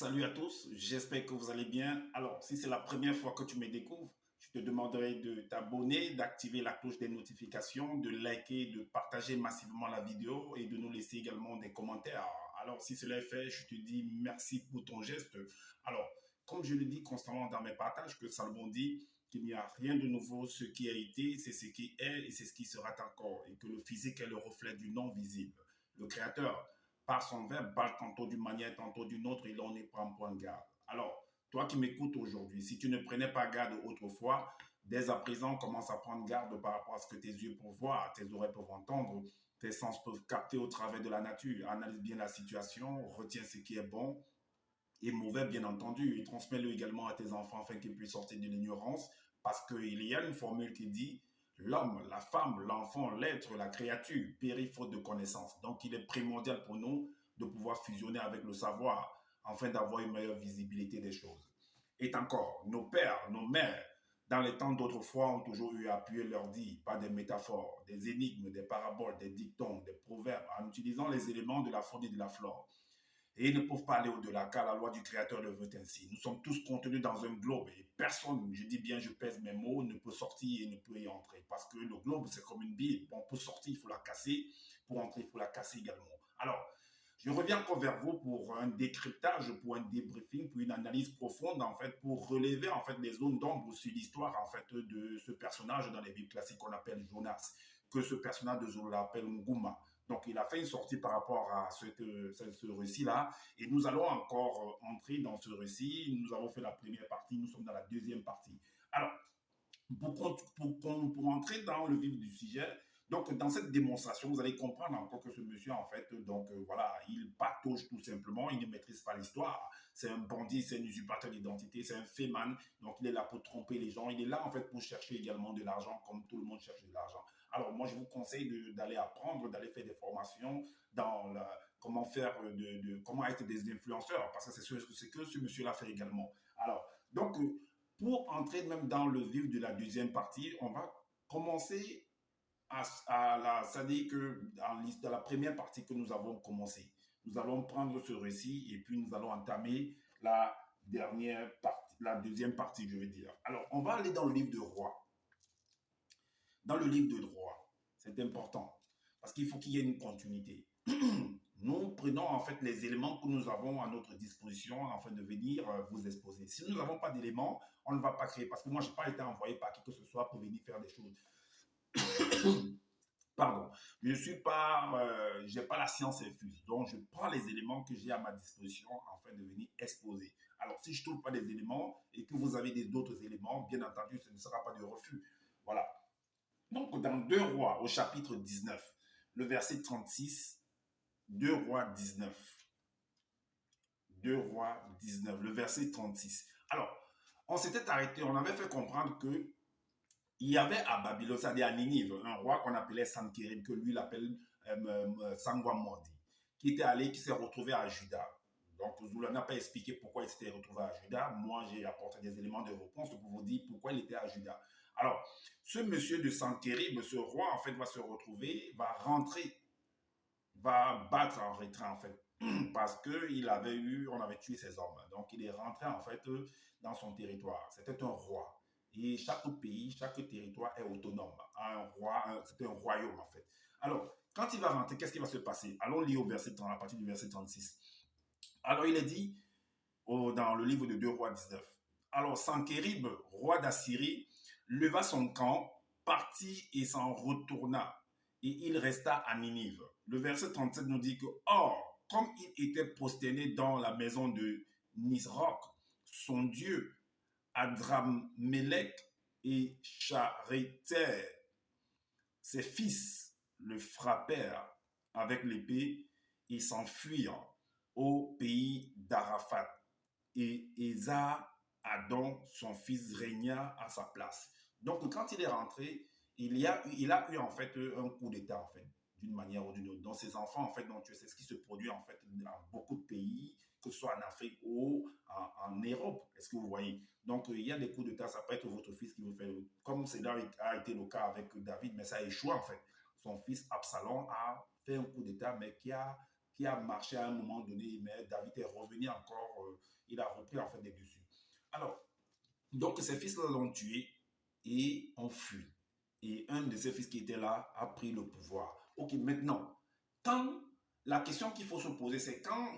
Salut à tous, j'espère que vous allez bien. Alors, si c'est la première fois que tu me découvres, je te demanderai de t'abonner, d'activer la cloche des notifications, de liker, de partager massivement la vidéo et de nous laisser également des commentaires. Alors, si cela est fait, je te dis merci pour ton geste. Alors, comme je le dis constamment dans mes partages, que Salomon dit qu'il n'y a rien de nouveau, ce qui a été, c'est ce qui est et c'est ce qui sera encore, et que le physique est le reflet du non visible. Le Créateur par son verbe, parle tantôt d'une manière, tantôt d'une autre, et l'on ne prend point garde. Alors, toi qui m'écoutes aujourd'hui, si tu ne prenais pas garde autrefois, dès à présent, commence à prendre garde par rapport à ce que tes yeux peuvent voir, tes oreilles peuvent entendre, tes sens peuvent capter au travers de la nature. Analyse bien la situation, retiens ce qui est bon et mauvais, bien entendu, et transmets-le également à tes enfants afin qu'ils puissent sortir de l'ignorance, parce qu'il y a une formule qui dit l'homme, la femme, l'enfant, l'être, la créature périt faute de connaissance. Donc, il est primordial pour nous de pouvoir fusionner avec le savoir afin d'avoir une meilleure visibilité des choses. Et encore, nos pères, nos mères, dans les temps d'autrefois, ont toujours eu à appuyer leur dit par des métaphores, des énigmes, des paraboles, des dictons, des proverbes, en utilisant les éléments de la faune et de la flore. Et ils ne peuvent pas aller au-delà, car la loi du Créateur le veut ainsi. Nous sommes tous contenus dans un globe et personne, je dis bien, je pèse mes mots, ne peut sortir et ne peut y entrer. Parce que le globe, c'est comme une bille. Bon, pour sortir, il faut la casser. Pour entrer, il faut la casser également. Alors, je reviens encore vers vous pour un décryptage, pour un débriefing, pour une analyse profonde, en fait, pour relever, en fait, les zones d'ombre sur l'histoire, en fait, de ce personnage dans les Bibles classiques qu'on appelle Jonas, que ce personnage de Zola appelle Nguma. Donc, il a fait une sortie par rapport à ce récit-là. Et nous allons encore entrer dans ce récit. Nous avons fait la première partie, nous sommes dans la deuxième partie. Alors, pour entrer dans le vif du sujet, donc dans cette démonstration, vous allez comprendre encore que ce monsieur, en fait, donc voilà, il patauge tout simplement, il ne maîtrise pas l'histoire. C'est un bandit, c'est un usurpateur d'identité, c'est un féman. Donc il est là pour tromper les gens. Il est là en fait pour chercher également de l'argent, comme tout le monde cherche de l'argent. Alors moi, je vous conseille d'aller apprendre, d'aller faire des formations dans comment faire, comment être des influenceurs, parce que c'est ce que ce monsieur-là fait également. Alors, donc pour entrer même dans le vif de la deuxième partie, on va commencer c'est-à-dire que dans la première partie que nous avons commencé, nous allons prendre ce récit et puis nous allons entamer la dernière partie, la deuxième partie, je veux dire. Alors, on va aller dans le livre de Roi. Dans le livre de Roi, c'est important parce qu'il faut qu'il y ait une continuité. Nous prenons en fait les éléments que nous avons à notre disposition afin de venir vous exposer. Si nous n'avons pas d'éléments, on ne va pas créer. Parce que moi, je n'ai pas été envoyé par qui que ce soit pour venir faire des choses. Pardon, je suis pas, j'ai pas la science infuse, donc je prends les éléments que j'ai à ma disposition afin de venir exposer. Alors, si je trouve pas des éléments et que vous avez d'autres éléments, bien entendu, ce ne sera pas de refus. Voilà. Donc, dans 2 Rois, au chapitre 19, le verset 36, 2 Rois 19, 2 Rois 19, le verset 36. Alors, on s'était arrêté, on avait fait comprendre que il y avait à Babylone, c'est-à-dire à Ninive, un roi qu'on appelait Sankérib, que lui l'appelle Sangwamodi, qui était allé, qui s'est retrouvé à Juda. Donc, Zoula n'a pas expliqué pourquoi il s'était retrouvé à Juda. Moi, j'ai apporté des éléments de réponse pour vous dire pourquoi il était à Juda. Alors, ce monsieur de Sankérib, ce roi, en fait, va se retrouver, va rentrer, va battre en retrait, en fait, parce qu'on avait tué ses hommes. Donc, il est rentré, en fait, dans son territoire. C'était un roi. Et chaque pays, chaque territoire est autonome. Un roi, c'est un royaume, en fait. Alors, quand il va rentrer, qu'est-ce qui va se passer? Allons lire au verset 30, à partir du verset 36. Alors, il est dit, dans le livre de 2 Rois 19. Alors, Sankérib, roi d'Assyrie, leva son camp, partit et s'en retourna. Et il resta à Ninive. Le verset 37 nous dit que, or, comme il était prosterné dans la maison de Nisroch, son dieu, Adramelech et Charéter, ses fils le frappèrent avec l'épée et s'enfuirent au pays d'Araphat. Et Esa-Adon, son fils, régna à sa place. Donc, quand il est rentré, il a eu en fait un coup d'État, en fait, d'une manière ou d'une autre. Donc, ses enfants, en fait, donc, c'est ce qui se produit en fait dans beaucoup de pays, que ce soit en Afrique ou en Europe. Est-ce que vous voyez? Donc, il y a des coups d'État, ça peut être votre fils qui vous fait, comme cela a été le cas avec David, mais ça a échoué, en fait. Son fils Absalom a fait un coup d'État, mais qui qui a marché à un moment donné, mais David est revenu encore, il a repris en fait des dessus. Alors, donc ses fils l'ont tué et ont fui. Et un de ses fils qui était là a pris le pouvoir. Ok, maintenant, quand la question qu'il faut se poser, c'est quand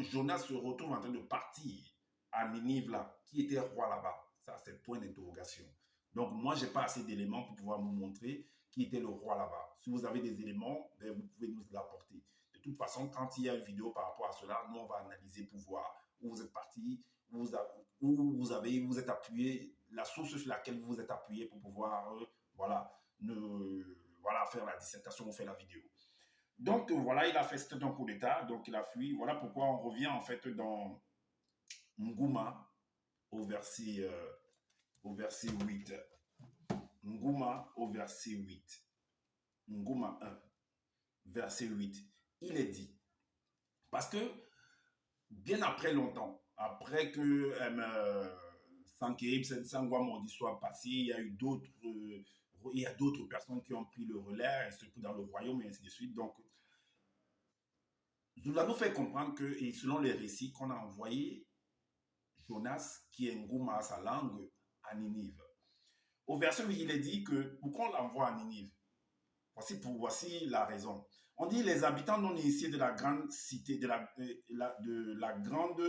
Jonas se retrouve en train de partir à Ninive là, qui était roi là-bas. Ça, c'est point d'interrogation. Donc, moi, je n'ai pas assez d'éléments pour pouvoir vous montrer qui était le roi là-bas. Si vous avez des éléments, ben, vous pouvez nous l'apporter. De toute façon, quand il y a une vidéo par rapport à cela, nous, on va analyser pour voir où vous êtes parti, vous êtes appuyé, la source sur laquelle vous vous êtes appuyé pour pouvoir, voilà, voilà, faire la dissertation ou faire la vidéo. Donc, voilà, il a fait cet coup d'État, donc il a fui. Voilà pourquoi on revient en fait dans Nguma au verset 8. Nguma au verset 8. Nguma 1, verset 8. Il est dit, parce que bien après longtemps, après que Sankerib Sangwamordi soit passé, il y a eu d'autres personnes qui ont pris le relais, surtout dans le royaume et ainsi de suite. Donc, Zoula nous fait comprendre que, et selon les récits qu'on a envoyés, Jonas, qui est Ngouma à sa langue, à Ninive. Au verset 8, il est dit que pourquoi on l'envoie à Ninive? Voici la raison. On dit les habitants non initiés de la grande cité, de la grande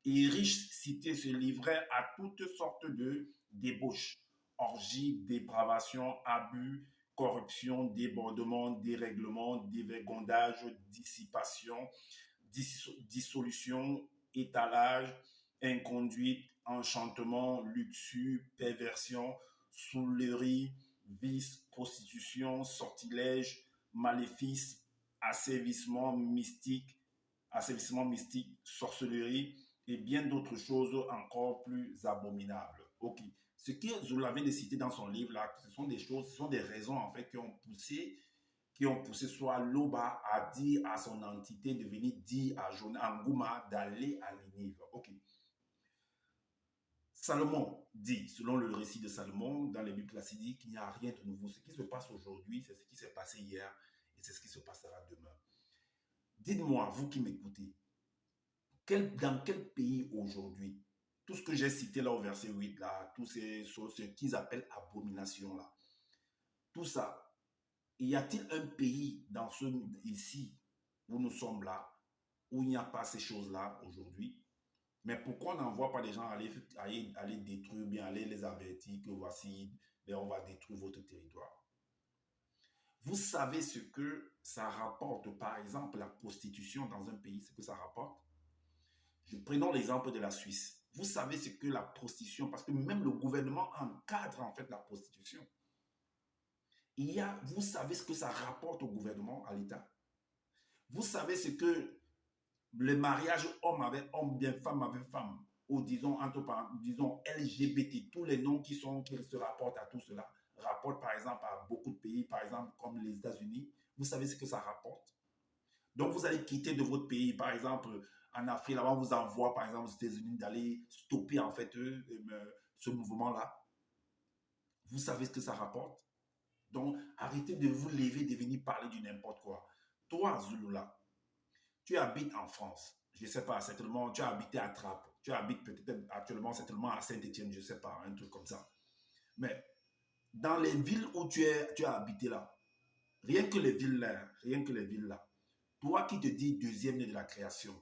et riche cité se livraient à toutes sortes de débauches, orgies, dépravations, abus, corruption, débordement, dérèglement, dévergondage, dissipation, dissolution, étalage, inconduite, enchantement, luxure, perversion, soulerie, vice, prostitution, sortilège, maléfice, asservissement mystique, sorcellerie et bien d'autres choses encore plus abominables. Ok. Ce que Zola vient de citer dans son livre là, ce sont des choses, ce sont des raisons en fait qui ont poussé soit Loba à dire à son entité de venir dire à Ngouma d'aller à Ninive. Ok. Salomon dit, selon le récit de Salomon, dans les Bibles classiques, qu'il n'y a rien de nouveau. Ce qui se passe aujourd'hui, c'est ce qui s'est passé hier et c'est ce qui se passera demain. Dites-moi, vous qui m'écoutez, dans quel pays aujourd'hui, tout ce que j'ai cité là au verset 8, là, tous ces choses, ce qu'ils appellent abomination là, tout ça, y a-t-il un pays ici où nous sommes là, où il n'y a pas ces choses-là aujourd'hui? Mais pourquoi on n'envoie pas des gens aller détruire, bien aller les avertir que voici, ben on va détruire votre territoire? Vous savez ce que ça rapporte, par exemple, la prostitution dans un pays, ce que ça rapporte? Prenons l'exemple de la Suisse. Vous savez ce que la prostitution, parce que même le gouvernement encadre en fait la prostitution. Vous savez ce que ça rapporte au gouvernement, à l'État? Vous savez ce que le mariage homme avec homme, bien femme avec femme, ou disons, disons LGBT, tous les noms qui se rapportent à tout cela, rapportent par exemple à beaucoup de pays, par exemple comme les États-Unis. Vous savez ce que ça rapporte? Donc vous allez quitter de votre pays, par exemple en Afrique, là-bas, on vous envoie par exemple aux États-Unis d'aller stopper en fait ce mouvement-là. Vous savez ce que ça rapporte? Donc arrêtez de vous lever, de venir parler du n'importe quoi. Toi, Zulula, tu habites en France, je ne sais pas, certainement, tu as habité à Trappes, tu habites peut-être actuellement, certainement à Saint-Étienne, je ne sais pas, un truc comme ça. Mais dans les villes où tu as habité là, rien que les villes là, toi qui te dis deuxième né de la création,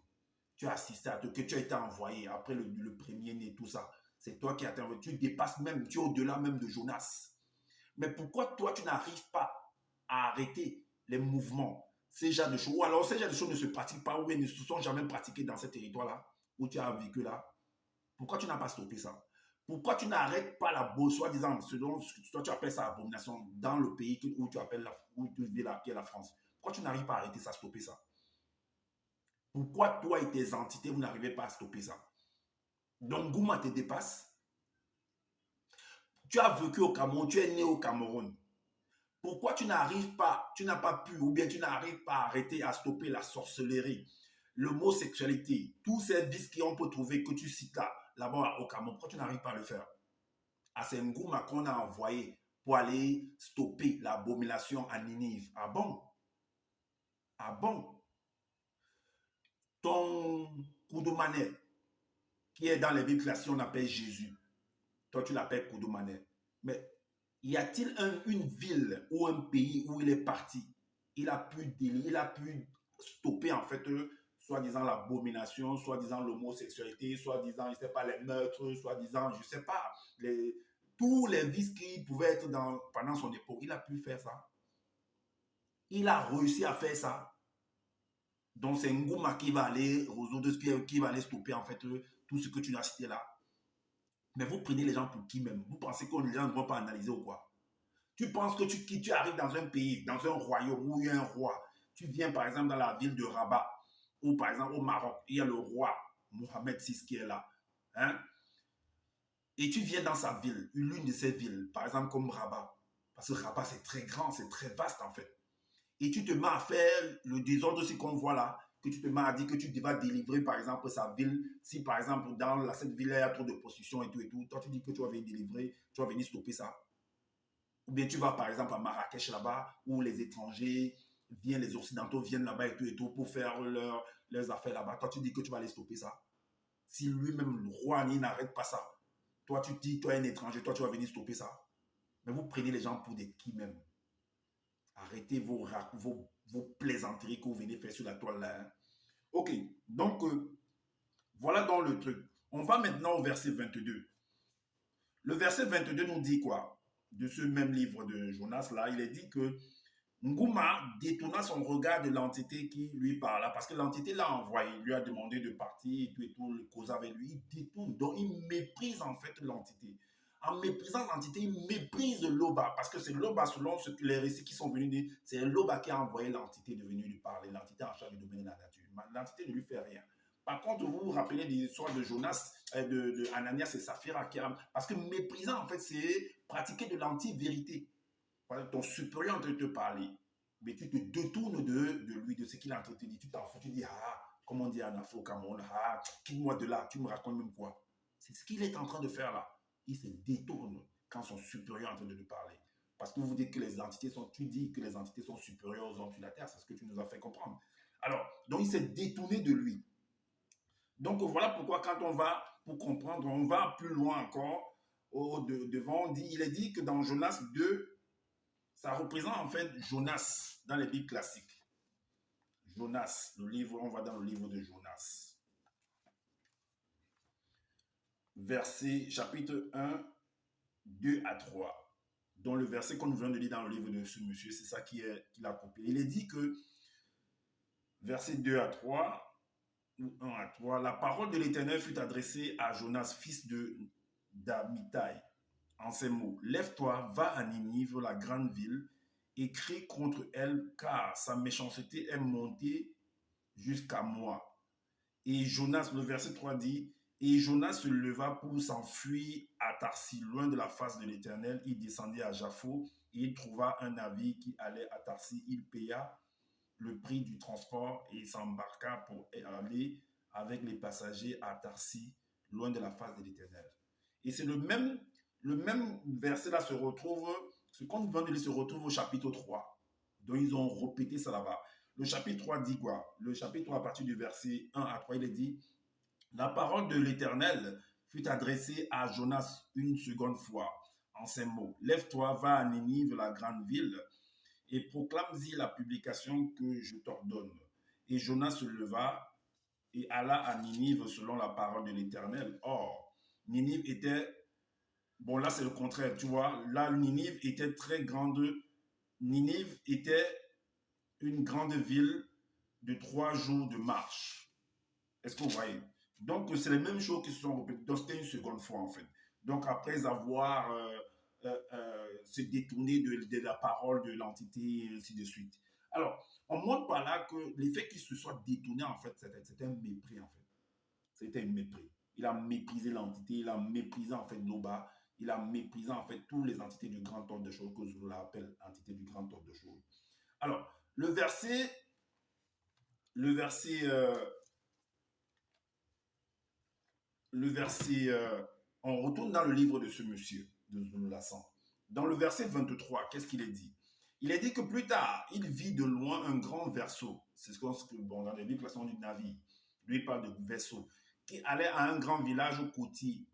tu as assisté à tout, que tu as été envoyé après le premier né, tout ça. C'est toi qui as été envoyé. Tu dépasses même, tu es au-delà même de Jonas. Mais pourquoi toi, tu n'arrives pas à arrêter les mouvements, ces genres de choses, ou alors ces genres de choses ne se pratiquent pas, ou ne se sont jamais pratiquées dans ce territoire-là, où tu as vécu là? Pourquoi tu n'as pas stoppé ça? Pourquoi tu n'arrêtes pas la soi-disant, selon ce que toi tu appelles ça abomination, dans le pays où tu appelles où tu vis là, qui est la France? Pourquoi tu n'arrives pas à arrêter ça, stopper ça? Pourquoi toi et tes entités, vous n'arrivez pas à stopper ça? Donc Gouma te dépasse. Tu as vécu au Cameroun, tu es né au Cameroun. Pourquoi tu n'arrives pas, tu n'as pas pu, ou bien tu n'arrives pas à arrêter, à stopper la sorcellerie, l'homosexualité, tous ces vices qu'on peut trouver, que tu cites là-bas au Cameroun? Pourquoi tu n'arrives pas à le faire? Ah, c'est Ngouma qu'on a envoyé pour aller stopper l'abomination à Ninive. Ah bon? Ah bon? ton Koudoumane, qui est dans les Bibles classiques, on appelle Jésus. Toi, tu l'appelles Koudoumane. Mais y a-t-il une ville ou un pays où il est parti? Il a pu stopper en fait, soi-disant l'abomination, soi-disant l'homosexualité, soi-disant, je ne sais pas, les meurtres, soi-disant, je ne sais pas, tous les vices qui pouvaient être pendant son époque. Il a pu faire ça. Il a réussi à faire ça. Donc c'est Ngouma qui va aller résoudre, qui va aller stopper en fait tout ce que tu as cité là. Mais vous prenez les gens pour qui même? Vous pensez que les gens ne vont pas analyser ou quoi? Tu penses que tu arrives dans un pays, dans un royaume où il y a un roi. Tu viens par exemple dans la ville de Rabat, ou par exemple au Maroc, il y a le roi Mohamed VI qui est là. Hein? Et tu viens dans sa ville, l'une de ces villes, par exemple comme Rabat. Parce que Rabat c'est très grand, c'est très vaste en fait. Et tu te mets à faire le désordre aussi qu'on voit là, que tu te mets à dire que tu vas délivrer par exemple sa ville, si par exemple dans cette ville il y a trop de prostitution et tout, toi tu dis que tu vas venir délivrer, tu vas venir stopper ça. Ou bien tu vas par exemple à Marrakech là-bas, où les étrangers viennent, les occidentaux viennent là-bas et tout pour faire leurs affaires là-bas. Toi tu dis que tu vas aller stopper ça. Si lui-même, le roi, il n'arrête pas ça, toi tu dis, toi un étranger, toi tu vas venir stopper ça. Mais vous prenez les gens pour des qui même? Arrêtez vos plaisanteries que vous venez faire sur la toile là. Hein. Ok, donc voilà dans le truc. On va maintenant au verset 22. Le verset 22 nous dit quoi? De ce même livre de Jonas là, il est dit que Ngouma détourna son regard de l'entité qui lui parla, parce que l'entité l'a envoyé, il lui a demandé de partir et tout, le cause avec lui, il détourne, donc il méprise en fait l'entité. En méprisant l'entité, il méprise Loba, parce que c'est Loba, selon les récits qui sont venus dire, c'est Loba qui a envoyé l'entité de venir lui parler, l'entité en charge du domaine de la nature. L'entité ne lui fait rien. Par contre, vous vous rappelez des histoires de Jonas, de Ananias et Saphira, parce que méprisant, en fait, c'est pratiquer de l'anti-vérité. Ton supérieur est en train de te parler, mais tu te détournes de lui, de ce qu'il est en train de te dire. Tu t'en fous, tu dis, ah, comme on dit en Afro Cameroun, ah, quitte-moi de là, tu me racontes même quoi. C'est ce qu'il est en train de faire là. Il se détourne quand son supérieur est en train de lui parler. Parce que vous dites que les entités sont, tu dis que les entités sont supérieures aux hommes sur la terre, c'est ce que tu nous as fait comprendre. Alors, donc il s'est détourné de lui. Donc voilà pourquoi quand on va, pour comprendre, on va plus loin encore, devant, il est dit que dans Jonas 2, ça représente en fait Jonas dans les Bibles classiques. Jonas, le livre, on va dans le livre de Jonas. Verset, chapitre 1, 2 à 3. Dans le verset qu'on vient de lire dans le livre de ce monsieur, c'est ça qu'il a copié. Il est dit que, verset 2 à 3, ou 1 à 3, la parole de l'Éternel fut adressée à Jonas, fils d'Amitai, en ces mots. Lève-toi, va à Ninive, la grande ville, et crie contre elle, car sa méchanceté est montée jusqu'à moi. Et Jonas, le verset 3 dit, et Jonas se leva pour s'enfuir à Tarsis, loin de la face de l'Éternel. Il descendit à Jaffo et il trouva un navire qui allait à Tarsis. Il paya le prix du transport et s'embarqua pour aller avec les passagers à Tarsis, loin de la face de l'Éternel. Et c'est le même verset-là se retrouve, ce qu'on vient de lire se retrouve au chapitre 3. Donc ils ont répété ça là-bas. Le chapitre 3 dit quoi? Le chapitre 3, à partir du verset 1 à 3, il est dit, la parole de l'Éternel fut adressée à Jonas une seconde fois, en ces mots. Lève-toi, va à Ninive, la grande ville, et proclame-y la publication que je t'ordonne. Et Jonas se leva et alla à Ninive selon la parole de l'Éternel. Or, Ninive était, bon là c'est le contraire, tu vois, là Ninive était très grande. Ninive était une grande ville de 3 jours de marche. Est-ce que vous voyez? Donc, c'est les mêmes choses qui se sont répétées. Donc, c'était une seconde fois, en fait. Donc, après avoir se détourné de la parole de l'entité, et ainsi de suite. Alors, on montre par là que l'effet qu'il se soit détourné, en fait, c'était un mépris, en fait. C'était un mépris. Il a méprisé l'entité, il a méprisé, en fait, Noba, il a méprisé, en fait, toutes les entités du grand ordre de choses que je l'appelle entité du grand ordre de choses. Alors, le verset, on retourne dans le livre de ce monsieur, de Zululassan. Dans le verset 23, qu'est-ce qu'il est dit? Il est dit que plus tard, il vit de loin un grand verseau. C'est ce qu'on, bon, dans les Bibles, on dit navire. Lui, il parle de vaisseau. Qui allait à un grand village côtier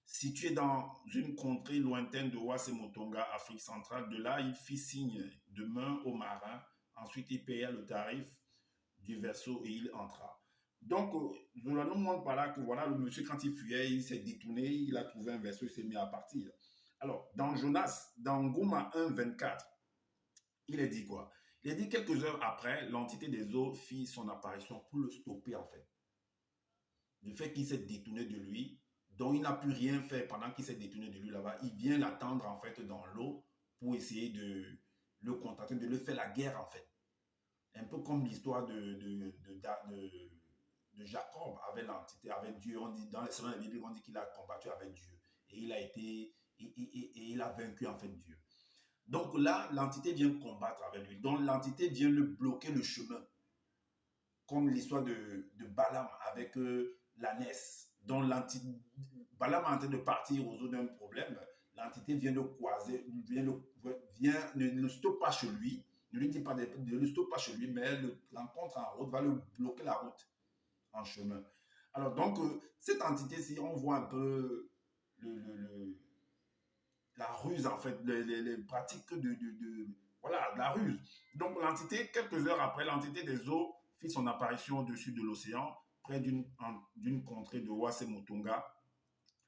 situé dans une contrée lointaine de Wassemotonga, Afrique centrale. De là, il fit signe de main aux marins. Ensuite, il paya le tarif du vaisseau et il entra. Donc, Zola nous montre par là que voilà, le monsieur, quand il fuyait, il s'est détourné, il a trouvé un vaisseau, il s'est mis à partir. Alors, dans Jonas, dans Ngoma 1, 24, il est dit quoi? Il est dit quelques heures après, l'entité des eaux fit son apparition pour le stopper en fait. Du fait qu'il s'est détourné de lui, dont il n'a pu rien faire pendant qu'il s'est détourné de lui là-bas, il vient l'attendre en fait dans l'eau pour essayer de le contacter, de le faire la guerre en fait. Un peu comme l'histoire de Jacob avec l'entité, avec Dieu. On dit, dans les semaines de la Bible, on dit qu'il a combattu avec Dieu. Et il a été, et il a vaincu en fait Dieu. Donc là, l'entité vient combattre avec lui. Donc l'entité vient le bloquer le chemin. Comme l'histoire de Balaam avec l'ânesse. Donc Balaam est en train de partir aux eaux d'un problème. L'entité vient le croiser, ne le stoppe pas chez lui, ne lui dit pas de le stoppe pas chez lui, mais elle le rencontre en route, va le bloquer la route en chemin. Alors donc, cette entité-ci, on voit un peu la ruse en fait, les pratiques voilà, de la ruse. Donc l'entité, quelques heures après, l'entité des eaux fit son apparition au-dessus de l'océan, près d'une contrée de Wassemotonga,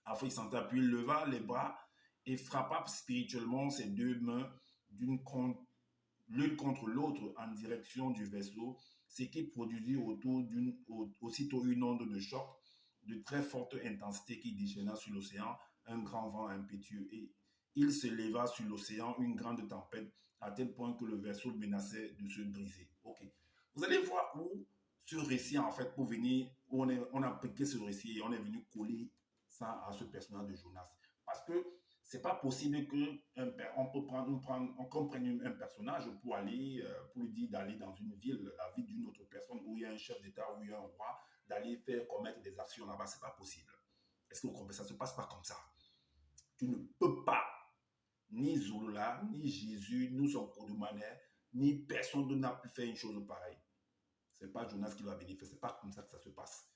Afrique centrale, puis il leva les bras et frappa spirituellement ses deux mains l'une contre l'autre en direction du vaisseau, ce qui produisit aussitôt une onde de choc de très forte intensité qui déchaîna sur l'océan un grand vent impétueux et il se leva sur l'océan une grande tempête à tel point que le vaisseau menaçait de se briser. Ok. Vous allez voir où ce récit, en fait, pour venir, où on a piqué ce récit et on est venu coller ça à ce personnage de Jonas. Parce que c'est pas possible qu'on prenne un personnage pour aller, pour lui dire d'aller dans une ville, la ville d'une autre personne où il y a un chef d'État, où il y a un roi, d'aller faire commettre des actions là-bas, c'est pas possible. Est-ce que vous comprenez? Ça se passe pas comme ça. Tu ne peux pas, ni Zolola, ni Jésus, ni son Kodoumanet, ni personne n'a pu faire une chose pareille. C'est pas Jonas qui va venir faire, c'est pas comme ça que ça se passe.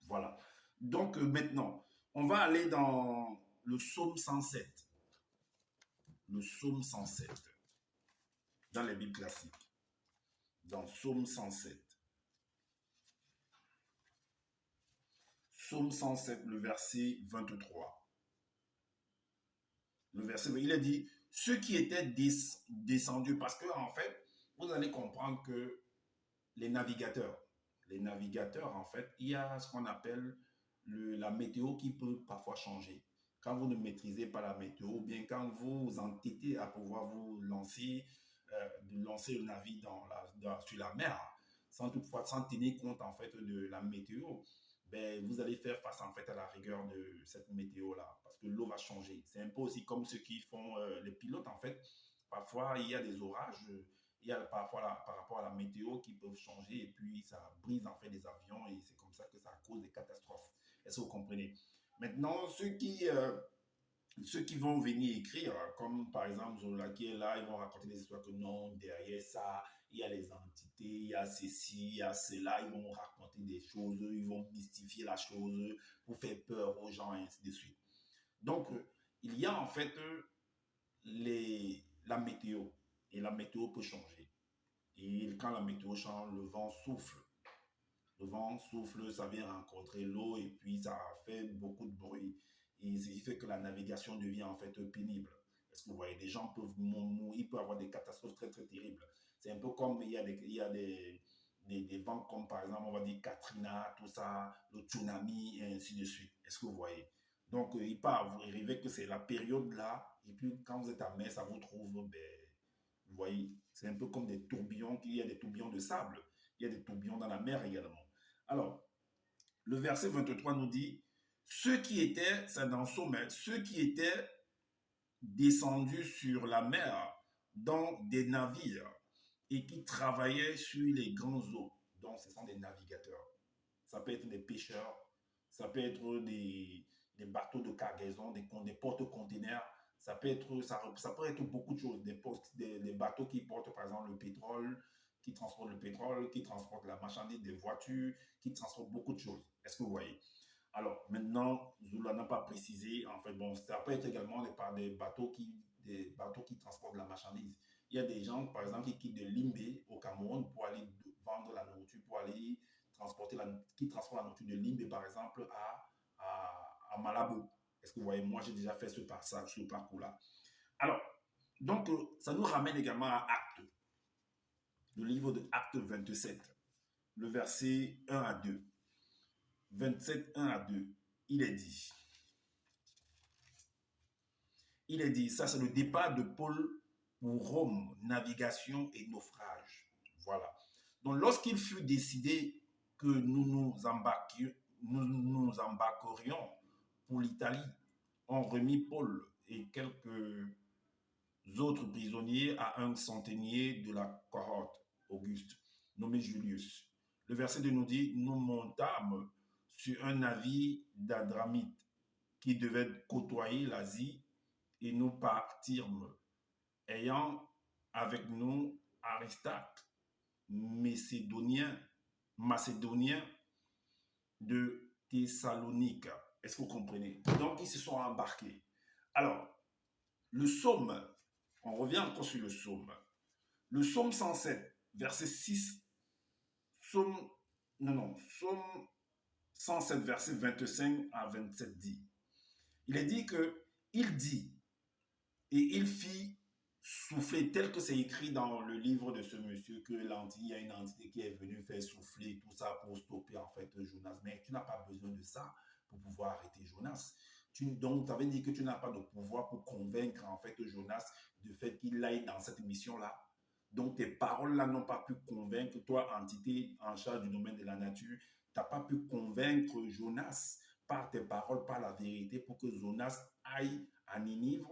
Voilà. Donc maintenant, on va aller dans le psaume 107. Le psaume 107. Dans les Bibles classiques. Dans psaume 107. Psaume 107, le verset 23. Le verset, il a dit, ceux qui étaient descendus, parce que en fait, vous allez comprendre que les navigateurs, en fait, il y a ce qu'on appelle la météo qui peut parfois changer. Quand vous ne maîtrisez pas la météo, ou bien quand vous vous entêtez à pouvoir vous lancer, lancer le navire sur la mer, sans tenir compte en fait de la météo, ben, vous allez faire face en fait à la rigueur de cette météo-là, parce que l'eau va changer. C'est un peu aussi comme ceux qui font les pilotes en fait. Parfois, il y a des orages, il y a parfois par rapport à la météo qui peuvent changer et puis ça brise en fait des avions et c'est comme ça que ça cause des catastrophes. Est-ce que vous comprenez? Maintenant, ceux qui vont venir écrire, comme par exemple Zola qui est là, ils vont raconter des histoires que non, derrière ça, il y a les entités, il y a ceci, il y a cela, ils vont raconter des choses, ils vont mystifier la chose pour faire peur aux gens et ainsi de suite. Donc, il y a en fait la météo et la météo peut changer. Et quand la météo change, le vent souffle. Le vent souffle, ça vient rencontrer l'eau et puis ça fait beaucoup de bruit. Et ce qui fait que la navigation devient en fait pénible. Parce que vous voyez, des gens peuvent mourir, il peut y avoir des catastrophes très très terribles. C'est un peu comme il y a des vents comme par exemple, on va dire Katrina, tout ça, le tsunami et ainsi de suite. Est-ce que vous voyez? Donc, il peut arriver que c'est la période là, et puis quand vous êtes à mer, ça vous trouve, ben, vous voyez, c'est un peu comme des tourbillons, il y a des tourbillons de sable, il y a des tourbillons dans la mer également. Alors, le verset 23 nous dit, ceux qui étaient, c'est dans Sommet, ceux qui étaient descendus sur la mer dans des navires et qui travaillaient sur les grands eaux, donc ce sont des navigateurs. Ça peut être des pêcheurs, ça peut être des bateaux de cargaison, des porte-containers, ça peut être beaucoup de choses, des bateaux qui portent par exemple le pétrole, qui transporte le pétrole, qui transporte la marchandise, des voitures, qui transporte beaucoup de choses. Est-ce que vous voyez? Alors, maintenant, Zula n'a pas précisé. En fait, bon, ça peut être également des bateaux qui transportent la marchandise. Il y a des gens, par exemple, qui quittent de Limbe au Cameroun pour aller vendre la nourriture, pour aller qui transportent la nourriture de Limbe, par exemple, à Malabo. Est-ce que vous voyez? Moi, j'ai déjà fait ce passage, ce parcours-là. Alors, donc, ça nous ramène également à Actes, le livre de Actes 27, le verset 1 à 2. 27, 1 à 2, il est dit, ça c'est le départ de Paul pour Rome, navigation et naufrage. Voilà. Donc lorsqu'il fut décidé que nous embarquerions pour l'Italie, on remit Paul et quelques autres prisonniers à un centenier de la cohorte, Auguste, nommé Julius. Le verset 2 nous dit, nous montâmes sur un navire d'Adramite qui devait côtoyer l'Asie et nous partirmes, ayant avec nous Aristarque, macédonien de Thessalonique. Est-ce que vous comprenez? Donc, ils se sont embarqués. Alors, le psaume, on revient encore sur le psaume. Le psaume 107, verset 6, psaume 107, verset 25 à 27 dit. Il est dit que, il dit, et il fit souffler, tel que c'est écrit dans le livre de ce monsieur, que il y a une entité qui est venue faire souffler tout ça pour stopper en fait Jonas. Mais tu n'as pas besoin de ça pour pouvoir arrêter Jonas. Donc, tu avais dit que tu n'as pas de pouvoir pour convaincre en fait Jonas du fait qu'il aille dans cette mission-là. Donc, tes paroles-là n'ont pas pu convaincre, toi, entité en charge du domaine de la nature, tu n'as pas pu convaincre Jonas par tes paroles, par la vérité, pour que Jonas aille à Ninive,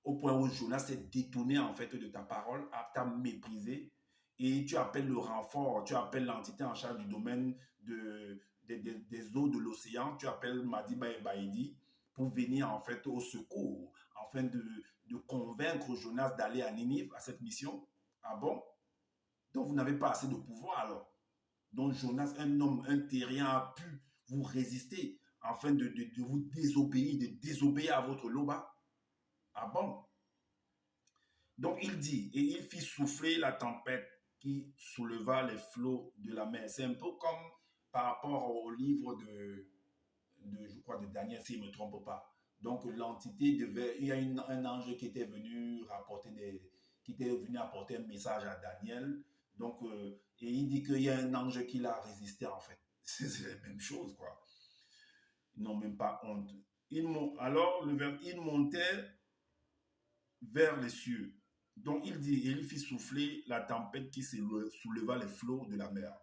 au point où Jonas s'est détourné en fait de ta parole, t'a méprisé, et tu appelles le renfort, tu appelles l'entité en charge du domaine des eaux de l'océan, tu appelles Madiba et Baïdi pour venir en fait au secours, afin de convaincre Jonas d'aller à Ninive, à cette mission. Ah bon? Donc vous n'avez pas assez de pouvoir alors. Donc Jonas, un homme, un terrien, a pu vous résister afin de vous désobéir, de désobéir à votre loba. Ah bon? Donc il dit, et il fit souffler la tempête qui souleva les flots de la mer. C'est un peu comme par rapport au livre je crois, de Daniel, si je ne me trompe pas. Donc l'entité devait, il y a un ange qui était venu qui était venu apporter un message à Daniel. Donc, et il dit qu'il y a un ange qui l'a résisté en fait. C'est la même chose, quoi. Ils n'ont même pas honte. Alors, il montait vers les cieux. Donc il dit, et il fit souffler la tempête qui souleva les flots de la mer.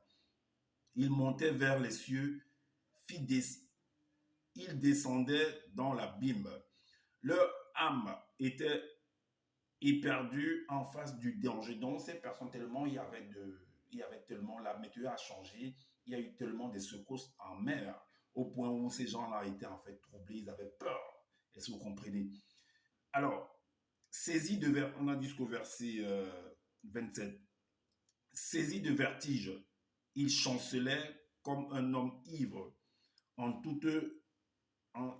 Il montait vers les cieux, il descendait dans l'abîme. Leur âme était éperdue en face du danger. Donc ces personnes, tellement il y avait tellement, la météo a changé, il y a eu tellement de secousses en mer, au point où ces gens-là étaient en fait troublés, ils avaient peur. Est-ce que vous comprenez? Alors, on a dit jusqu'au verset 27. Saisi de vertige, il chancelait comme un homme ivre,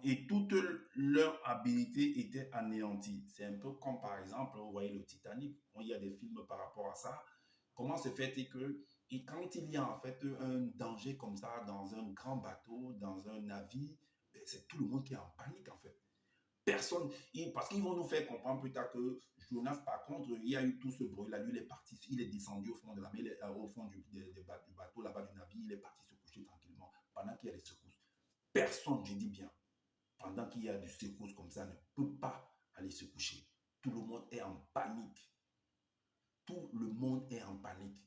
et toute leur habilité était anéantie. C'est un peu comme par exemple, vous voyez le Titanic, il y a des films par rapport à ça. Comment se fait-il que, et quand il y a en fait un danger comme ça dans un grand bateau, dans un navire, c'est tout le monde qui est en panique en fait. Personne, parce qu'ils vont nous faire comprendre plus tard que Jonas, par contre, il y a eu tout ce bruit-là. Lui, il est parti, il est descendu au fond de la mer, au fond du bateau, là-bas du navire, il est parti se coucher tranquillement pendant qu'il y a des secousses. Personne, je dis bien, pendant qu'il y a des secousses comme ça, ne peut pas aller se coucher. Tout le monde est en panique. Tout le monde est en panique.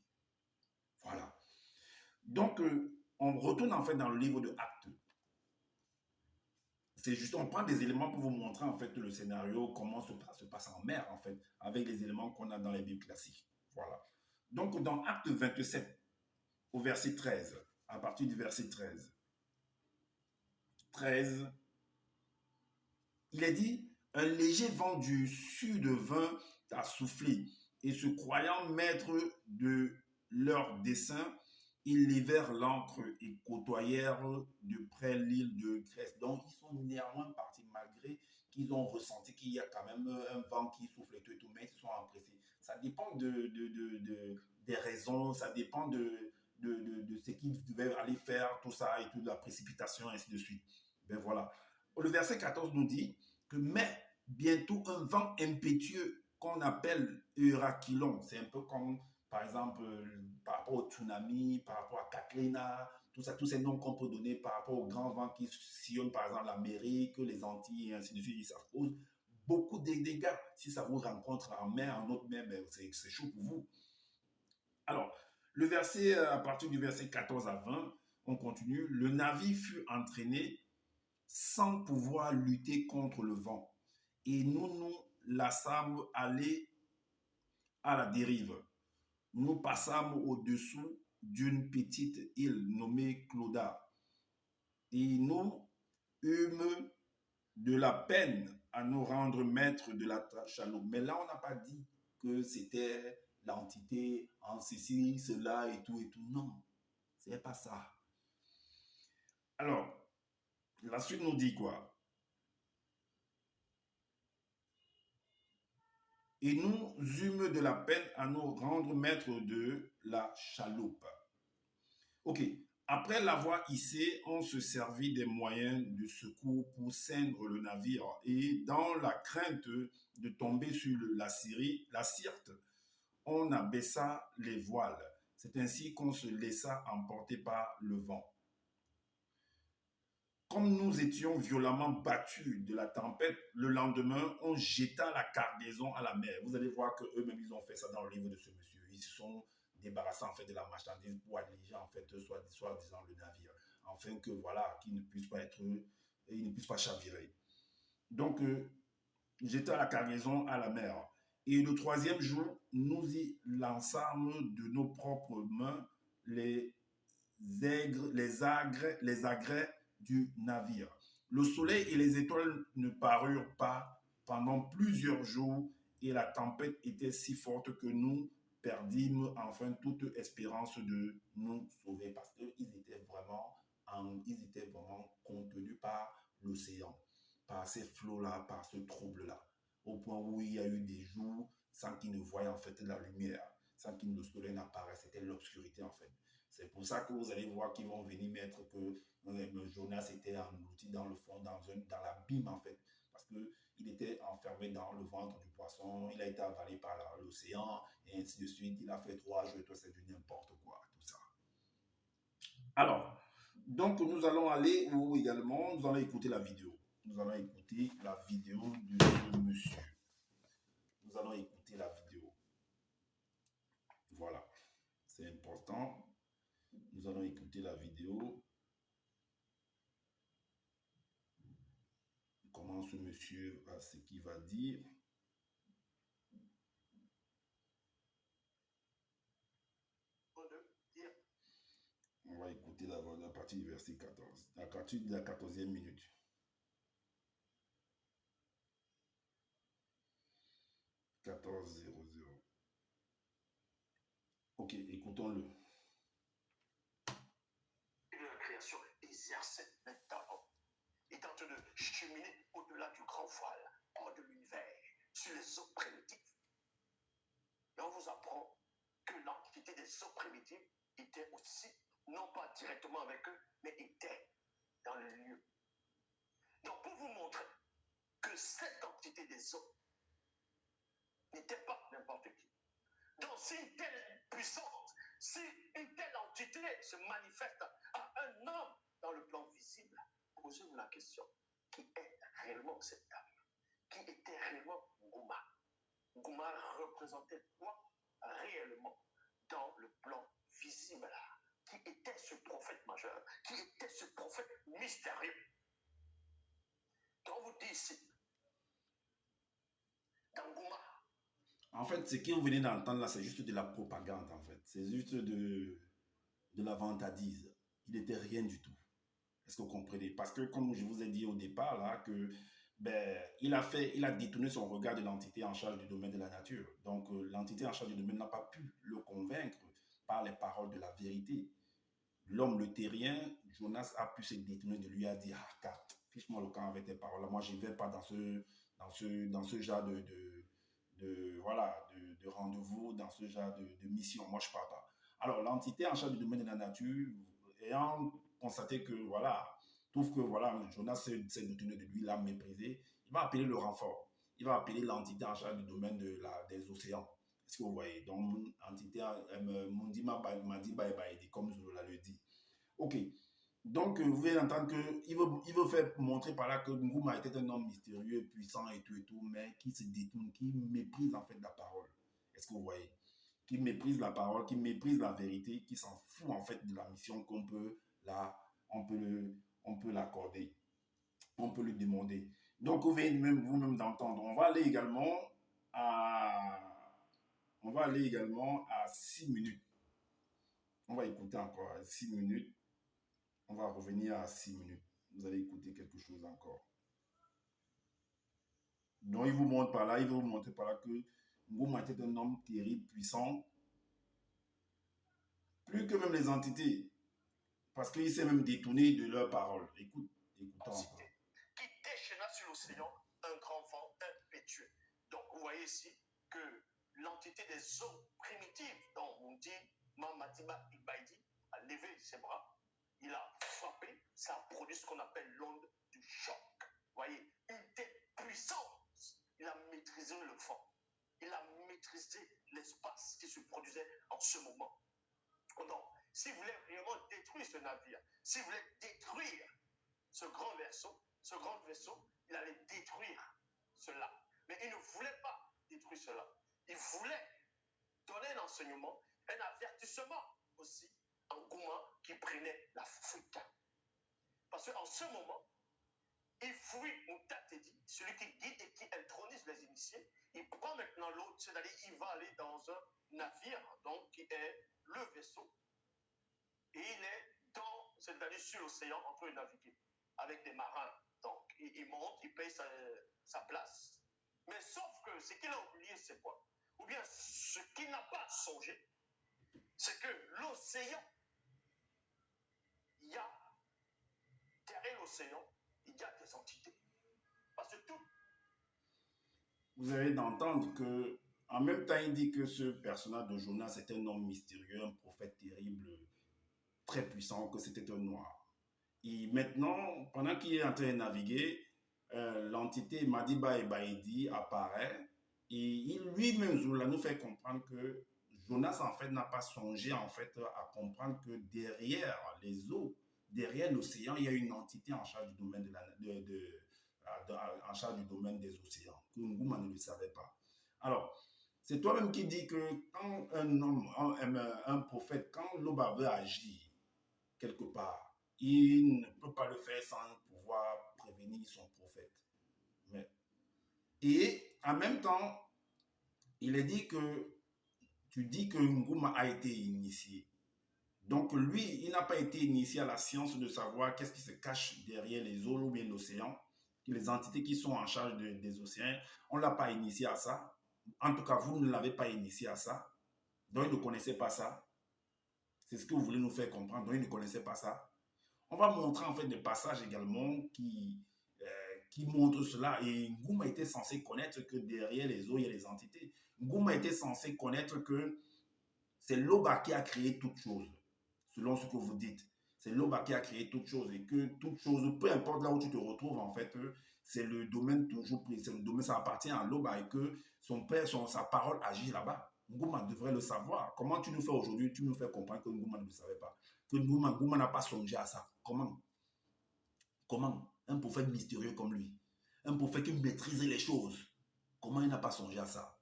Voilà. Donc, on retourne en fait dans le livre de Actes. C'est juste, on prend des éléments pour vous montrer en fait le scénario, comment se passe en mer en fait, avec les éléments qu'on a dans les Bibles classiques. Voilà. Donc dans Acte 27, au verset 13, à partir du verset 13, il est dit, un léger vent du sud vint à souffler Et se croyant maîtres de leur dessein, ils levèrent l'ancre et côtoyèrent de près l'île de Grèce. Donc, ils sont néanmoins partis malgré qu'ils ont ressenti qu'il y a quand même un vent qui souffle et tout, mais ils se sont empressés. Ça dépend des raisons, ça dépend de ce qu'ils devaient aller faire, tout ça, et tout, de la précipitation, ainsi de suite. Ben voilà. Le verset 14 nous dit que, mais bientôt un vent impétueux qu'on appelle Eurakilon, c'est un peu comme, par exemple, par rapport au tsunami, par rapport à Katrina, tout ça, tous ces noms qu'on peut donner par rapport aux grands vents qui sillonnent, par exemple, l'Amérique, les Antilles, et ainsi de suite, ça cause beaucoup de dégâts. Si ça vous rencontre en mer, en autre mer, ben, c'est chaud pour vous. Alors, le verset, à partir du verset 14 à 20, on continue. Le navire fut entraîné sans pouvoir lutter contre le vent. Et nous laissâmes aller à la dérive. Nous passâmes au-dessous d'une petite île nommée Clauda. Et nous eûmes de la peine à nous rendre maîtres de la chaloupe. Mais là, on n'a pas dit que c'était l'entité en ceci, cela et tout et tout. Non, c'est pas ça. Alors, la suite nous dit quoi? Et nous eûmes de la peine à nous rendre maîtres de la chaloupe. Ok, après l'avoir hissé, on se servit des moyens de secours pour ceindre le navire et dans la crainte de tomber sur la Syrte, on abaissa les voiles. C'est ainsi qu'on se laissa emporter par le vent. Comme nous étions violemment battus de la tempête, le lendemain, on jeta la cargaison à la mer. Vous allez voir qu'eux-mêmes, ils ont fait ça dans le livre de ce monsieur. Ils se sont débarrassés en fait de la marchandise pour alléger en fait soit disant le navire, afin que voilà, qu'il ne puisse pas être, il ne puisse pas chavirer. Donc, jeta la cargaison à la mer. Et le troisième jour, nous y lançâmes de nos propres mains les les agrès du navire. Le soleil et les étoiles ne parurent pas pendant plusieurs jours et la tempête était si forte que nous perdîmes enfin toute espérance de nous sauver parce ils étaient vraiment contenus par l'océan, par ces flots-là, par ce trouble-là, au point où il y a eu des jours sans qu'ils ne voient en fait la lumière, sans que le soleil n'apparaisse, c'était l'obscurité en fait. C'est pour ça que vous allez voir qu'ils vont venir mettre que Jonas était englouti dans le fond, dans l'abîme en fait. Parce qu'il était enfermé dans le ventre du poisson, il a été avalé par l'océan, et ainsi de suite. Il a fait 3 jours, tout c'est du n'importe quoi, tout ça. Alors, donc nous allons aller, ou également, nous allons écouter la vidéo. Nous allons écouter la vidéo de ce monsieur. Nous allons écouter la vidéo. Voilà, c'est important. Nous allons écouter la vidéo. Comment ce monsieur a ce qu'il va dire. On va écouter la partie du verset 14, à partir de la 14e minute. 14:00. Ok, écoutons-le. La création exerce maintenant, est en train de cheminer au-delà du grand voile, hors de l'univers, sur les eaux primitives. Et on vous apprend que l'entité des eaux primitives était aussi, non pas directement avec eux, mais était dans le lieu. Donc pour vous montrer que cette entité des eaux n'était pas n'importe qui. Donc si une telle puissance, si une telle entité se manifeste à un homme dans le plan visible, posez-vous la question, qui est réellement cette dame? Qui était réellement Gouma? Gouma représentait quoi réellement dans le plan visible? Qui était ce prophète majeur? Qui était ce prophète mystérieux? Quand on vous dit ici, dans Gouma, en fait, ce que vous venez d'entendre là, c'est juste de la propagande, en fait. C'est juste de la vantardise. Il n'était rien du tout. Est-ce que vous comprenez? Parce que, comme je vous ai dit au départ, là, que ben, il a détourné son regard de l'entité en charge du domaine de la nature. Donc, l'entité en charge du domaine n'a pas pu le convaincre par les paroles de la vérité. L'homme, le terrien, Jonas a pu se détourner de lui, a dit, ah, fiche-moi le camp avec tes paroles. Moi, je ne vais pas dans ce genre de rendez-vous, dans ce genre de mission. Moi, je ne pars pas. Alors, l'entité en charge du domaine de la nature, ayant constaté que, voilà, trouve que, voilà, Jonas s'est détourné de lui, l'a méprisé, il va appeler le renfort. Il va appeler l'entité en charge du domaine des océans. Est-ce que vous voyez? Donc, l'entité Mundima Madi Baïbaïdi, comme Zolola le dit. Ok. Donc, vous venez d'entendre qu'il veut faire montrer par là que Ngouma était un homme mystérieux, puissant et tout, mais qui se détourne, qui méprise en fait la parole. Est-ce que vous voyez? Qui méprise la parole, qui méprise la vérité, qui s'en fout en fait de la mission on peut l'accorder, on peut lui demander. Donc, vous venez vous-même d'entendre. On va aller également à 6 minutes. On va écouter encore 6 minutes. On va revenir à 6 minutes. Vous allez écouter quelque chose encore. Donc, il vous montre par là, il va vous montrer par là que Ngouma était un homme terrible, puissant, plus que même les entités, parce qu'il s'est même détourné de leurs paroles. Écoutons encore. Qui déchaîna sur l'océan un grand vent impétueux. Donc, vous voyez ici que l'entité des eaux primitives, dont on dit Mamadiba Ibaidi, a levé ses bras, il a frappé, ça a produit ce qu'on appelle l'onde du choc. Vous voyez, une telle puissance, il a maîtrisé le vent, il a maîtrisé l'espace qui se produisait en ce moment. Donc, s'il voulait vraiment détruire ce navire, s'il voulait détruire ce grand vaisseau, il allait détruire cela. Mais il ne voulait pas détruire cela. Il voulait donner un enseignement, un avertissement aussi à Ngouma qui prenait la fuite. Parce qu'en ce moment, il fuit Moutatedi, celui qui guide et qui intronise les initiés. Il prend maintenant l'autre, c'est-à-dire il va aller dans un navire, donc qui est le vaisseau, et il est c'est-à-dire sur l'océan en train de naviguer avec des marins. Donc, il monte, il paye sa place. Mais sauf que ce qu'il a oublié, c'est quoi? Ou bien ce qu'il n'a pas songé, c'est que l'océan, il y a, derrière l'océan, il y a des entités. Parce que tout. Vous avez d'entendre que, en même temps, il dit que ce personnage de Jonas est un homme mystérieux, un prophète terrible, très puissant, que c'était un noir. Et maintenant, pendant qu'il est en train de naviguer, l'entité Madiba Ebaidi apparaît et il lui-même nous fait comprendre que Jonas en fait n'a pas songé en fait à comprendre que derrière les eaux, derrière l'océan, il y a une entité en charge du domaine en charge du domaine des océans que Ngouma ne le savait pas. Alors, c'est toi-même qui dis que quand un homme, un prophète, quand l'Oba veut agir quelque part, il ne peut pas le faire sans pouvoir prévenir son prophète. Et en même temps, il est dit que tu dis que Ngouma a été initié. Donc lui, il n'a pas été initié à la science de savoir qu'est-ce qui se cache derrière les eaux ou bien l'océan, les entités qui sont en charge des océans. On ne l'a pas initié à ça. En tout cas, vous ne l'avez pas initié à ça. Donc il ne connaissait pas ça. C'est ce que vous voulez nous faire comprendre. Donc il ne connaissait pas ça. On va montrer en fait des passages également qui montrent cela. Et Ngouma était censé connaître que derrière les eaux, il y a les entités. Ngouma était censé connaître que c'est l'Oba qui a créé toute chose, selon ce que vous dites. C'est l'Oba qui a créé toute chose et que toute chose, peu importe là où tu te retrouves, en fait, c'est le domaine toujours pris. C'est le domaine, ça appartient à l'Oba et que son père, sa parole agit là-bas. Ngouma devrait le savoir. Comment tu nous fais aujourd'hui, tu nous fais comprendre que Ngouma ne le savait pas, que Ngouma n'a pas songé à ça. Comment? Comment? Un prophète mystérieux comme lui, un prophète qui maîtrise les choses, comment il n'a pas songé à ça?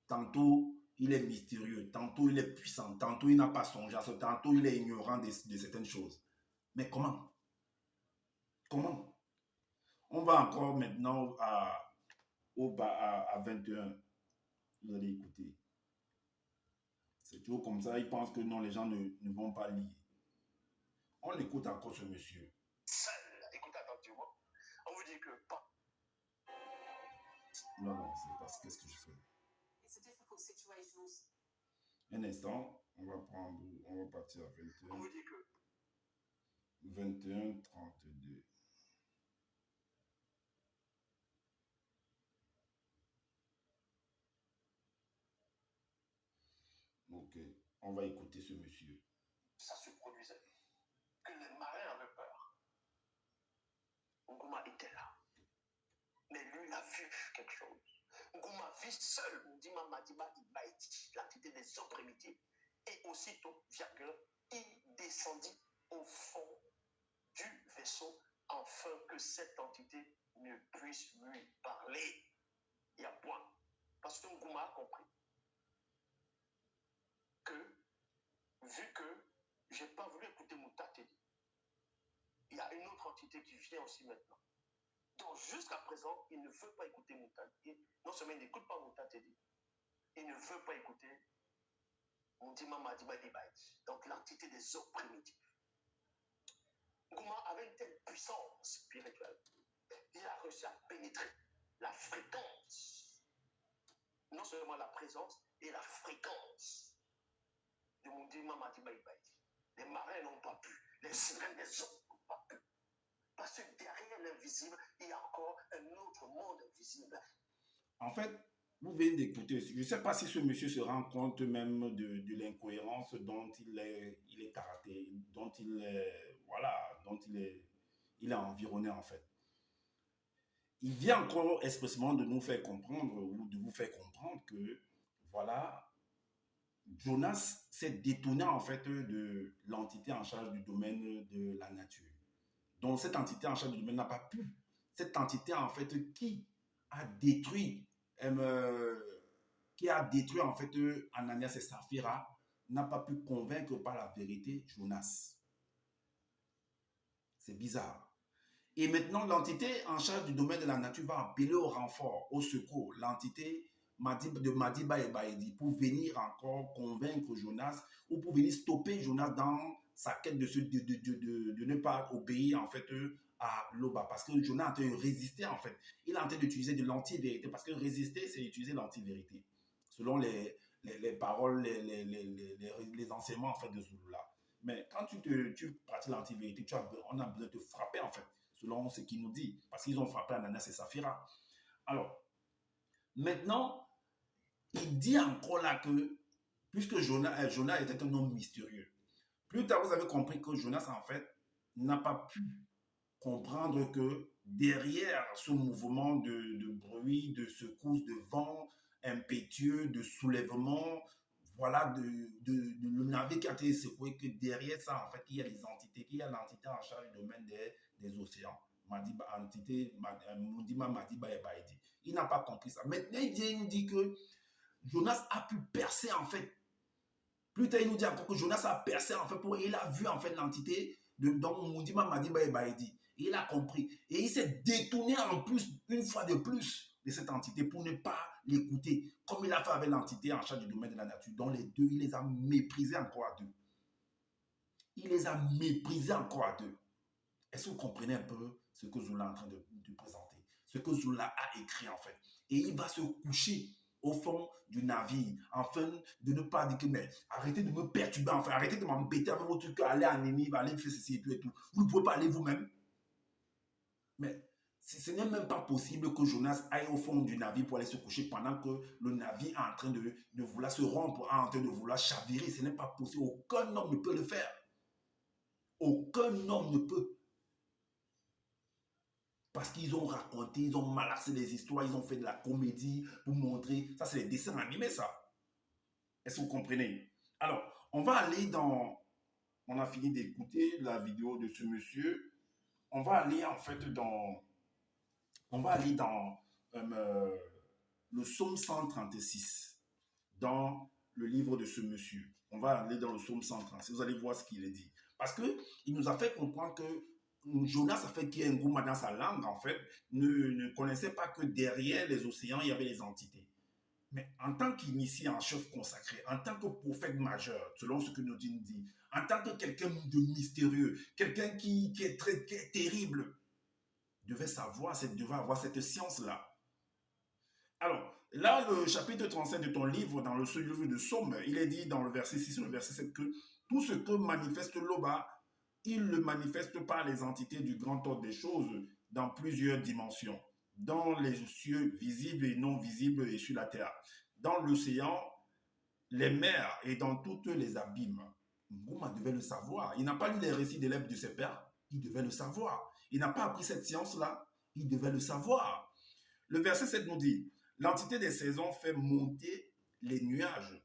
Tantôt, il est mystérieux, tantôt il est puissant, tantôt il n'a pas songé à ça, tantôt il est ignorant de certaines choses. Mais comment? Comment? On va encore maintenant à 21. Vous allez écouter. C'est toujours comme ça, ils pensent que non, les gens ne vont pas lire. On écoute encore ce monsieur. Seul, écoutez attentivement, on vous dit que Non, non, c'est parce qu'est-ce que je fais? Un instant, on va partir à On vous dit que 21, 32. Ok, on va écouter ce monsieur. ça se produisait, que les marins avaient peur. Ngouma était là. Mais lui, il a vu quelque chose. Ngouma vit seul Ndima Madiba Ibaïti, l'entité des eaux primitives. Et aussitôt, virgule, il descendit au fond du vaisseau afin que cette entité ne puisse lui parler. Il y a point. Parce que Ngouma a compris que, vu que je n'ai pas voulu écouter Mouta Tedi, il y a une autre entité qui vient aussi maintenant. Donc, jusqu'à présent, il ne veut pas écouter Mouta Tedi. Non seulement il n'écoute pas Mouta Tedi, il ne veut pas écouter Ndima Madiba Ibaïti, donc l'entité des eaux primitives. Ngouma avait une telle puissance spirituelle, il a réussi à pénétrer la fréquence, non seulement la présence et la fréquence de Ndima Madiba Ibaïti. Les marins n'ont pas pu, les sirènes des eaux n'ont pas pu. Parce que derrière l'invisible, il y a encore un autre monde invisible. En fait, vous venez d'écouter, je ne sais pas si ce monsieur se rend compte même de l'incohérence dont il est caractérisé, dont il est, voilà, dont il est environné en fait. Il vient encore expressément de nous faire comprendre ou de vous faire comprendre que, voilà, Jonas s'est détourné en fait de l'entité en charge du domaine de la nature. Donc cette entité en charge du domaine n'a pas pu. Cette entité en fait a détruit, euh, qui a détruit en fait Ananias et Saphira, n'a pas pu convaincre par la vérité Jonas. C'est bizarre. Et maintenant, l'entité en charge du domaine de la nature va appeler au renfort, au secours, l'entité de Madiba et Baedi pour venir encore convaincre Jonas ou pour venir stopper Jonas dans sa quête de ne pas obéir en fait à Loba. Parce que Jonas est en train de résister en fait. Il est en train d'utiliser de l'anti-vérité parce que résister, c'est utiliser l'anti-vérité. Selon les paroles, les enseignements en fait de Zouloula. Mais quand tu pratiques l'anti-vérité, on a besoin de te frapper en fait selon ce qu'il nous dit, parce qu'ils ont frappé Ananias et Saphira. Alors, maintenant, il dit encore là que, puisque Jonas était un homme mystérieux, plus tard vous avez compris que Jonas, en fait, n'a pas pu comprendre que derrière ce mouvement de bruit, de secousse, de vent impétueux, de soulèvement, voilà, le navire qui a été secoué, que derrière ça, en fait, il y a les entités, qu'il y a l'entité en charge du domaine des océans. Mundima Madiba et Baïdi. Il n'a pas compris ça. Maintenant, il nous dit que Jonas a pu percer, en fait. Plus tard, il nous dit encore que Jonas a percé, en fait, il a vu, en fait, l'entité dans Mundima Madiba et Baïdi. Et il a compris. Et il s'est détourné en plus, une fois de plus, de cette entité pour ne pas l'écouter, comme il a fait avec l'entité en charge du domaine de la nature. Dont les deux, il les a méprisés encore à deux. Il les a méprisés encore à deux. Est-ce que vous comprenez un peu ce que Zoula est en train de présenter? Ce que Zoula a écrit en fait. Et il va se coucher au fond du navire, afin de ne pas dire que, mais arrêtez de me perturber, enfin, arrêtez de m'embêter avec votre truc, allez à Ninive, allez faire ceci et tout et tout. Vous ne pouvez pas aller vous-même. Mais ce n'est même pas possible que Jonas aille au fond du navire pour aller se coucher pendant que le navire est en train de vouloir se rompre, en train de vouloir chavirer. Ce n'est pas possible. Aucun homme ne peut le faire. Aucun homme ne peut. Parce qu'ils ont raconté, ils ont malaxé les histoires, ils ont fait de la comédie pour montrer. Ça, c'est les dessins animés, ça. Est-ce que vous comprenez? Alors, on va aller dans... On a fini d'écouter la vidéo de ce monsieur. On va aller, en fait, dans... On va aller dans le psaume 136, dans le livre de ce monsieur. On va aller dans le psaume 136. Vous allez voir ce qu'il est dit. Parce qu'il nous a fait comprendre que Jonas, a fait qu'il y ait un Ngouma dans sa langue, en fait, ne connaissait pas que derrière les océans, il y avait les entités. Mais en tant qu'initié en chef consacré, en tant que prophète majeur, selon ce que nous dit, en tant que quelqu'un de mystérieux, quelqu'un qui est terrible, devait avoir cette science-là. Alors, là, le chapitre 37 de ton livre, dans le seul livre de Somme, il est dit dans le verset 6 et le verset 7 que tout ce que manifeste l'Oba, il le manifeste par les entités du grand ordre des choses dans plusieurs dimensions, dans les cieux visibles et non visibles et sur la terre, dans l'océan, les mers et dans toutes les abîmes. Ngouma devait le savoir. Il n'a pas lu les récits des lèvres de ses pères, il devait le savoir. Il n'a pas appris cette science-là, il devait le savoir. Le verset 7 nous dit, l'entité des saisons fait monter les nuages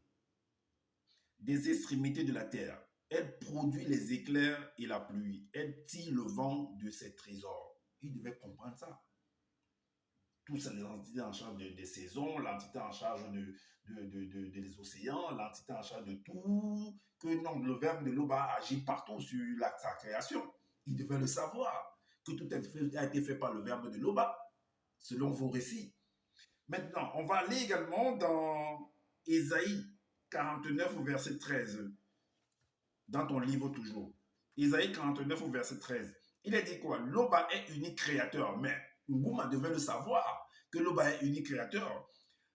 des extrémités de la terre. Elle produit les éclairs et la pluie. Elle tire le vent de ses trésors. Il devait comprendre ça. Tous les entités en charge des saisons, l'entité en charge des océans, l'entité en charge de tout, que non, le verbe de l'Oba agit partout sur sa création. Il devait le savoir, que tout a été fait par le verbe de l'Oba, selon vos récits. Maintenant, on va aller également dans Ésaïe 49 au verset 13, dans ton livre toujours. Ésaïe 49 au verset 13. Il a dit quoi? L'Oba est unique créateur, mais Ngouma devait le savoir, que l'Oba est unique créateur.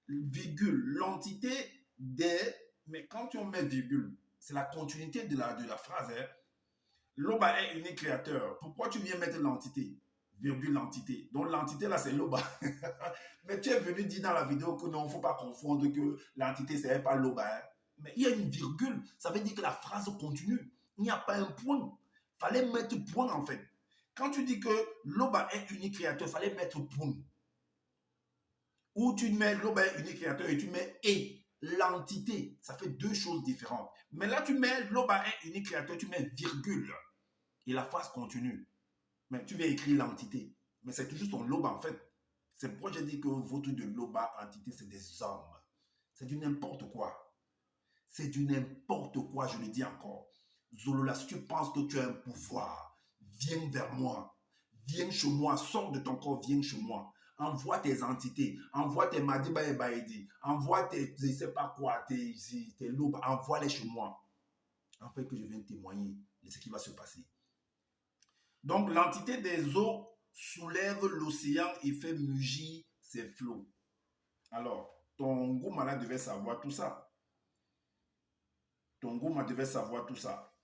Virgule, l'entité des... Mais quand on met virgule, c'est la continuité de la phrase. Hein? L'Oba est unique créateur. Pourquoi tu viens mettre l'entité? Virgule l'entité. Donc l'entité là, c'est l'Oba. Mais tu es venu dire dans la vidéo que non, il ne faut pas confondre que l'entité, ce n'est pas l'Oba. Hein? Mais il y a une virgule. Ça veut dire que la phrase continue. Il n'y a pas un point. Il fallait mettre point en fait. Quand tu dis que l'Oba est unique créateur, il fallait mettre point. Ou tu mets l'Oba est unique créateur et tu mets et. L'entité, ça fait deux choses différentes. Mais là, tu mets l'Oba est unique créateur, tu mets virgule. Et la phrase continue. Mais tu viens écrire l'entité. Mais c'est toujours son Loba en fait. C'est pourquoi j'ai dit que votre de Loba entité, c'est des hommes. C'est du n'importe quoi. C'est du n'importe quoi, je le dis encore. Zolola, si tu penses que tu as un pouvoir, viens vers moi. Viens chez moi, sors de ton corps, viens chez moi. Envoie tes entités, envoie tes Madiba et Baïdi, envoie tes, je ne sais pas quoi, tes Loba, envoie-les chez moi. Afin que je vienne témoigner de ce qui va se passer. Donc, l'entité des eaux soulève l'océan et fait mugir ses flots. Alors, ton Ngouma devait savoir tout ça. Ton Ngouma devait savoir tout ça.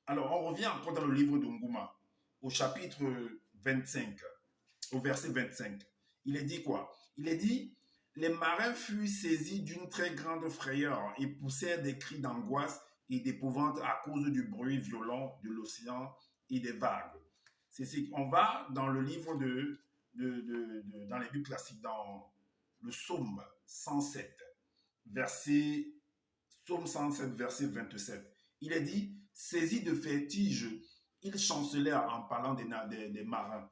Alors, on revient encore dans le livre de Ngouma, au chapitre 25, au verset 25. Il est dit quoi? Il est dit, les marins furent saisis d'une très grande frayeur et poussèrent des cris d'angoisse et d'épouvante à cause du bruit violent de l'océan et des vagues. On va dans le livre dans les Bibles classiques, dans le psaume 107, psaume 107, verset 27. Il est dit, saisis de vertige, ils chancelèrent en parlant des marins.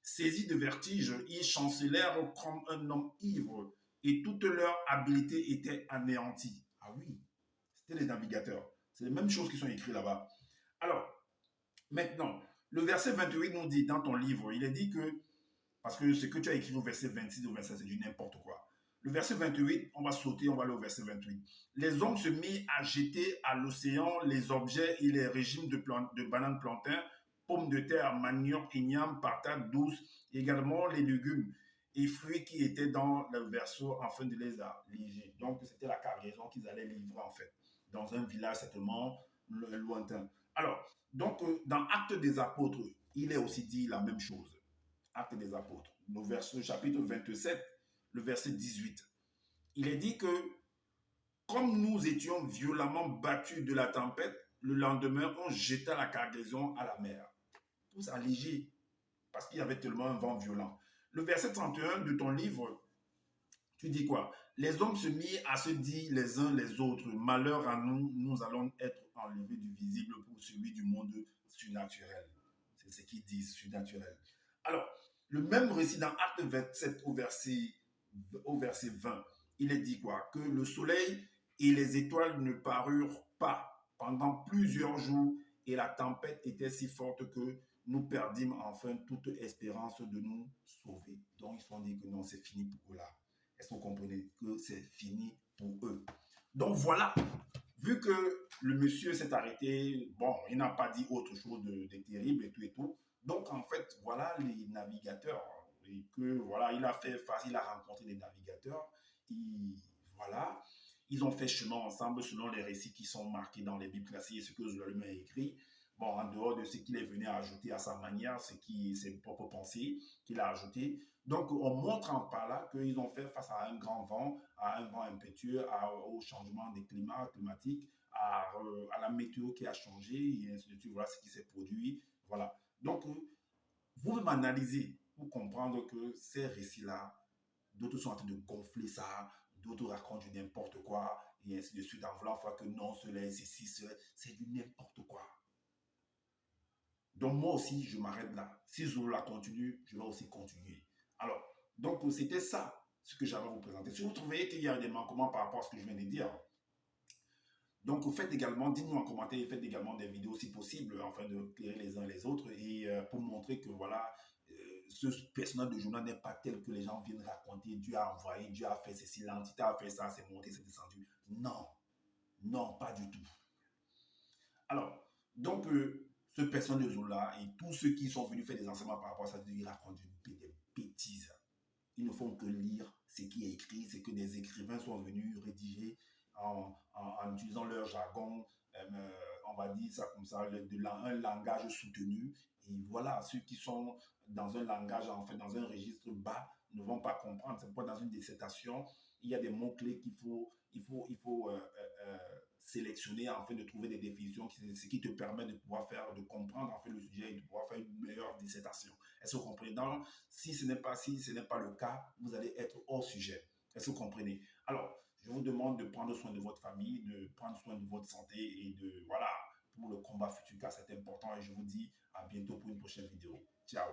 Saisis de vertige, ils chancelèrent comme un homme ivre et toute leur habileté était anéantie. Ah oui, c'était les navigateurs. C'est les mêmes choses qui sont écrites là-bas. Alors, maintenant, le verset 28 nous dit dans ton livre, il est dit que, parce que ce que tu as écrit au verset 26 et au verset 7, c'est du n'importe quoi. Le verset 28, on va sauter, on va aller au verset 28. Les hommes se mirent à jeter à l'océan les objets et les régimes de bananes plantains, pommes de terre, manioc, igname, patates douces, également les légumes et fruits qui étaient dans le verseau afin de les alléger. Donc, c'était la cargaison qu'ils allaient livrer en fait, dans un village certainement lointain. Alors, donc, dans Actes des Apôtres, il est aussi dit la même chose. Actes des Apôtres, le chapitre 27, le verset 18. Il est dit que, comme nous étions violemment battus de la tempête, le lendemain, on jeta la cargaison à la mer. Pour s'alléger, parce qu'il y avait tellement un vent violent. Le verset 31 de ton livre, tu dis quoi? Les hommes se mirent à se dire les uns les autres, malheur à nous, nous allons être enlevés du visible pour celui du monde surnaturel. C'est ce qu'ils disent, surnaturel. Alors, le même récit dans Acte 27 au verset 20, il est dit quoi? Que le soleil et les étoiles ne parurent pas pendant plusieurs jours et la tempête était si forte que nous perdîmes enfin toute espérance de nous sauver. Donc, ils se sont dit que non, c'est fini pour eux là. Est-ce que vous comprenez que c'est fini pour eux? Donc voilà, vu que le monsieur s'est arrêté, bon, il n'a pas dit autre chose de terrible et tout et tout. Donc en fait, voilà les navigateurs, que voilà, il a fait face, il a rencontré des navigateurs. Voilà, ils ont fait chemin ensemble selon les récits qui sont marqués dans les Bibles classiques et ce que Zoulalem a écrit. Bon, en dehors de ce qu'il est venu ajouter à sa manière, ses propres pensées qu'il a ajouté. Donc, on montre en par là qu'ils ont fait face à un grand vent, à un vent impétueux, au changement des climatiques, à la météo qui a changé, et ainsi de suite. Voilà ce qui s'est produit. Voilà. Donc, vous-même analysez pour comprendre que ces récits-là, d'autres sont en train de gonfler ça, d'autres racontent du n'importe quoi, et ainsi de suite, en voulant faire que non, cela est ceci, c'est du n'importe quoi. Donc, moi aussi, je m'arrête là. Si Zola continue, je vais aussi continuer. Alors, donc, c'était ça, ce que j'avais à vous présenter. Si vous trouvez qu'il y a des manquements par rapport à ce que je viens de dire, donc faites également, dites-nous en commentaire, et faites également des vidéos si possible, afin de clairer les uns les autres, et pour montrer que voilà, ce personnage de journal n'est pas tel que les gens viennent raconter. Dieu a envoyé, Dieu a fait ceci, l'entité a fait ça, c'est monté, c'est descendu. Non, non, pas du tout. Alors, donc, ce personnage de Zola et tous ceux qui sont venus faire des enseignements par rapport à ça, ils racontent des bêtises. Ils ne font que lire ce qui est écrit, c'est que des écrivains sont venus rédiger en utilisant leur jargon, on va dire ça comme ça, un langage soutenu. Et voilà, ceux qui sont dans un langage, en fait, dans un registre bas, ne vont pas comprendre. C'est pourquoi dans une dissertation, il y a des mots-clés qu'il faut sélectionner afin de trouver des définitions, ce qui te permet de pouvoir de comprendre en fait le sujet et de pouvoir faire une meilleure dissertation. Est-ce que vous comprenez? Donc, si ce n'est pas le cas, vous allez être hors sujet. Est-ce que vous comprenez? Alors, je vous demande de prendre soin de votre famille, de prendre soin de votre santé et voilà, pour le combat futur car c'est important et je vous dis à bientôt pour une prochaine vidéo. Ciao.